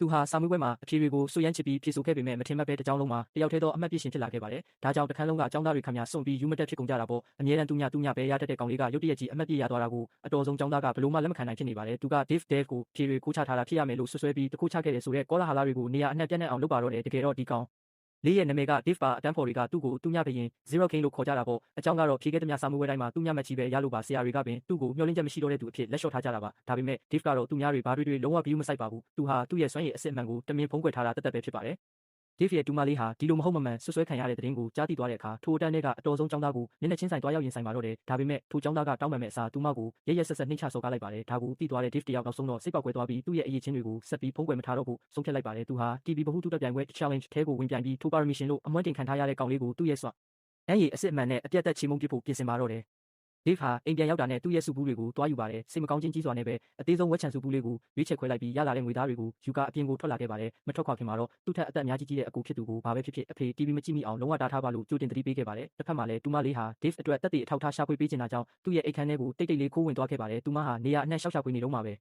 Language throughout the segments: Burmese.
သူဟာစာမေးပွဲမှာအဖြေတွေကိုစွန့်ရမ်းချစ်ပြီးဖြေဆိုခဲ့ပေမဲ့မထင်မှတ်ပဲတစ်ကြောင်းလုံးမှာတယောက်တည်းသောအမှတ်ပြည့်ရှင်ဖြစ်လာခဲ့ပါတယ်။ဒါကြောင့်တစ်ခန်းလုံးကအကြောင်းသားတွေခမညာစွန့်ပြီးယူမတက်ဖြစ်ကုန်ကြတာပေါ့။အမြဲတမ်းသူညပဲရတတ်တဲ့ကောင်လေးကရုတ်တရက်ကြီးအမှတ်ပြည့်ရသွားတာကိုအတော်ဆုံးကျောင်းသားကဘလို့မှလက်မခံနိုင်ဖြစ်နေပါတယ်။သူက Dave ကိုဖြေတွေကိုချထားတာဖြစ်ရမယ်လို့ဆွဆွဲပြီးတခုချခဲ့တယ်ဆိုတဲ့ကောလာဟာလတွေကိုနေရာအနှံ့ပြန့်နှံ့အောင်လုပ်ပါတော့တယ်။တကယ်တော့ဒီကောင်လေးရဲ့နာမည်က Dave ပါအတန်းဖော်တွေကသူ့ကိုသူညဘရင် Zero King လို့ခေါ်ကြတာပေါ့။အကြောင်းကတော့ဖြေခဲ့တဲ့မြစာမေးပွဲတိုင်းမှာသူညမှတ်ချီပဲရလို့ပါဆရာတွေကပင်သူ့ကိုမျှော်လင့်ချက်မရှိတော့တဲ့သူအဖြစ်လက်လျှော့ထားကြတာပါ။ဒါပေမဲ့ Dave ကတော့သူညတွေဘာတွေလုံးဝဘီယူမဆိုင်ပါဘူး။သူဟာသူ့ရဲ့စွမ်းရည်အစစ်အမှန်ကိုတမင်ဖုံးကွယ်ထားတာတသက်ပဲဖြစ်ပါတယ်။ Dave ရဲ့တူမလေးဟာဒီလိုမဟုတ်မမှန်ဆွဆွဲခံရတဲ့တဲ့တင်ကိုကြားသိသွားတဲ့အခါထိုအတန်းထဲကအတော်ဆုံးကျောင်းသားကိုမျက်နှာချင်းဆိုင်သွားရောက်ရင်ဆိုင်ပါတော့တယ်။ဒါပေမဲ့ထိုကျောင်းသားကတောင်းပန်မဲ့အစားတူမကိုရက်ဆက်နှိမ့်ချစော်ကားလိုက်ပါတယ်။ဒါကိုသိသွားတဲ့ Dave တယောက်နောက်ဆုံးတော့စိတ်ပေါက်ကွဲသွားပြီးသူ့ရဲ့အရေးချင်းတွေကိုဆက်ပြီးဖုံးကွယ်မထားတော့ဘူးဆုံးဖြတ်လိုက်ပါတယ်။သူဟာ TV ဗဟုသုတပြိုင်ပွဲ challenge ထဲကိုဝင်ပြိုင်ပြီးထိုပါရမီရှင်လို့အမွှမ်းတင်ခံထားရတဲ့ကောင်လေးကိုသူ့ရဲ့စွမ်းအရည်အစစ်အမှန်နဲ့အပြတ်သက်ချေမှုန်းပစ်ဖို့ပြင်ဆင်ပါတော့တယ်။ Dave ဟာအိမ်ပြန်ရောက်တာနဲ့သူ့ရဲ့စုဘူးတွေကိုတွားယူပါတယ်။စိတ်မကောင်းခြင်းကြီးစွာနဲ့ပဲအသေးဆုံးဝက်ချန်စုဘူးလေးကိုရွေးချယ်ခွဲလိုက်ပြီးရလာတဲ့ငွေသားတွေကိုယူကာအပြင်ကိုထွက်လာခဲ့ပါတယ်။မထွက်ခွာခင်မှာတော့သူ့ထက်အသက်အများကြီးတဲ့အကူဖြစ်သူကိုဘာပဲဖြစ်ဖြစ်အဖေ TV မကြည့်မိအောင်လုံးဝတားထားပါလို့ကြိုတင်သတိပေးခဲ့ပါတယ်။တစ်ဖက်မှာလည်းတူမလေးဟာ Dave အတွက်တက်တဲ့အထောက်ထားရှာဖွေပေးချင်တာကြောင့်သူ့ရဲ့အိတ်ခမ်းထဲကိုတိတ်လေးခိုးဝင်သွားခဲ့ပါတယ်။တူမဟာနေရာအနှံ့ရှောက်ရှာဖွေနေတော့မှာပဲ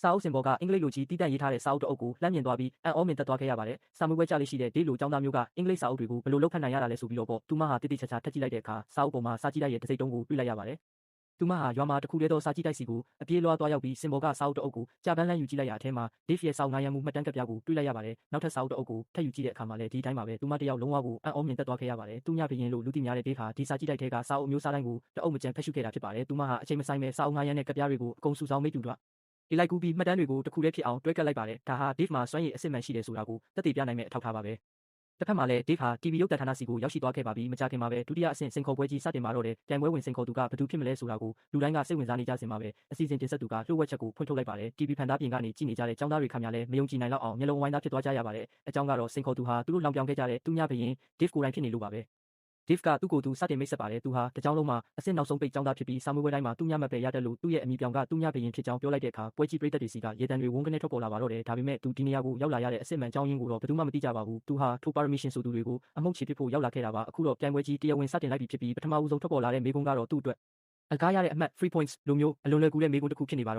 စာအုပ်စင်ပေါ်ကအင်္ဂလိပ်လိုကြီးတီးတန့်ရေးထားတဲ့စာအုပ်တအုပ်ကိုလှမ်းမြင်သွားပြီးအံ့ဩမြင်သက်သွားခဲ့ရပါတယ်။စာမေးပွဲကြလေးရှိတဲ့ Dave လိုကျောင်းသားမျိုးကအင်္ဂလိပ်စာအုပ်တွေကိုဘယ်လိုလုပ်ဖတ်နိုင်ရတာလဲဆိုပြီးတော့ပေါ့တူမဟာတိတိကျကျထပ်ကြည့်လိုက်တဲ့အခါစာအုပ်ပေါ်မှာစာကြည့်တိုက်ရဲ့တစ်စိတ်တုံးကိုတွေ့လိုက်ရပါတယ်။တူမဟာရွာမှာတစ်ခုတည်းသောစာကြည့်တိုက်စီကိုအပြေးလွှားသွားရောက်ပြီးစင်ပေါ်ကစာအုပ်တအုပ်ကိုကြာပန်းလန်းယူကြည့်လိုက်ရအထဲမှာ Dave ရဲ့စာအုပ်ငါးရမ်းမှုမှတ်တမ်းကပ်ပြားကိုတွေ့လိုက်ရပါတယ်။နောက်ထပ်စာအုပ်တအုပ်ကိုထပ်ယူကြည့်တဲ့အခါမှာလည်းဒီတိုင်းပါပဲတူမတယောက်လုံးဝကိုအံ့ဩမြင်သက်သွားခဲ့ရပါတယ်။သူညဘရင်လို့လူသိများတဲ့ Dave ဟာဒီစာကြည့်တိုက်ထဲကစာအုပ်မျိုးစားတိုင်းကိုတအုပ်မကျန်ဖတ်ရှုခဲ့တာဖြစ်ပါတယ်။တူမဟာအချိန်မဆိုင်ပဲစာအုပ်ငါးရမ်းနဲ့ကပ်ပြားတွေကိုအကုန်စုဆောင်းမိတူတော့ဒီလိုက်ကူးပြီးမှတ်တမ်းတွေကိုတစ်ခုတည်းဖြစ်အောင်တွဲကပ်လိုက်ပါတယ်။ဒါဟာ Dave မှာစွမ်းရည်အစစ်မှန်ရှိတယ်ဆိုတာကိုသက်သေပြနိုင်မဲ့အထောက်အထားပါပဲ။တစ်ဖက်မှာလည်း Dave ဟာ TV ရုပ်သံဌာနစီကိုရောက်ရှိသွားခဲ့ပါပြီးမကြာခင်မှာပဲဒုတိယအဆင့်စိန်ခေါ်ပွဲကြီးစတင်မှာတော့တယ်။ပြိုင်ပွဲဝင်စိန်ခေါ်သူကဘယ်သူဖြစ်မလဲဆိုတာကိုလူတိုင်းကစိတ်ဝင်စားနေကြစင်ပါပဲ။အစီအစဉ်တင်ဆက်သူကလှုပ်ဝက်ချက်ကိုဖွင့်ထုတ်လိုက်ပါတယ်။ TV ဖန်သားပြင်ကနေကြည့်နေကြတဲ့ကျောင်းသားတွေခမညာလည်းမယုံကြည်နိုင်တော့အောင်မျက်လုံးဝိုင်းသားဖြစ်သွားကြရပါတယ်။အကြောင်းကတော့စိန်ခေါ်သူဟာသူတို့လောင်ပြောင်ခဲ့ကြတဲ့သူညဘရင် Dave ကိုယ်တိုင်ဖြစ်နေလို့ပါပဲ။ Dave ကသူ့ကိုယ်သူစတင်မိတ်ဆက်ပါတယ်။သူဟာတကြောင်လုံးမှာအဆင့်နောက်ဆုံးပိတ်ကျောင်းသားဖြစ်ပြီးစာမေးပွဲတိုင်းမှာသူညမှတ်ပဲရတတ်လို့သူ့ရဲ့အမိပြောင်ကသူညဘရင်ဖြစ်ကြောင်းပြောလိုက်တဲ့အခါပွဲကြည့်ပရိသတ်တွေစီကရေတံတွေဝုန်းကနေထွက်ပေါ်လာပါတော့တယ်။ဒါပေမဲ့သူဒီနေရာကိုရောက်လာရတဲ့အစစ်မှန်ကြောင်းရင်းကိုတော့ဘယ်သူမှမသိကြပါဘူး။သူဟာထိုပါရမီရှင်ဆိုသူတွေကိုအမှုန့်ချေပစ်ဖို့ရောက်လာခဲ့တာပါ။အခုတော့ပြိုင်ပွဲကြီးတရားဝင်စတင်လိုက်ပြီဖြစ်ပြီးပထမဦးဆုံးထွက်ပေါ်လာတဲ့မေးခွန်းကတော့သူ့အတွက်အကားရတဲ့အမှတ် free points လိုမျိုးအလွန်လွယ်ကူတဲ့မေးခွန်းတစ်ခုဖြစ်နေပါတော့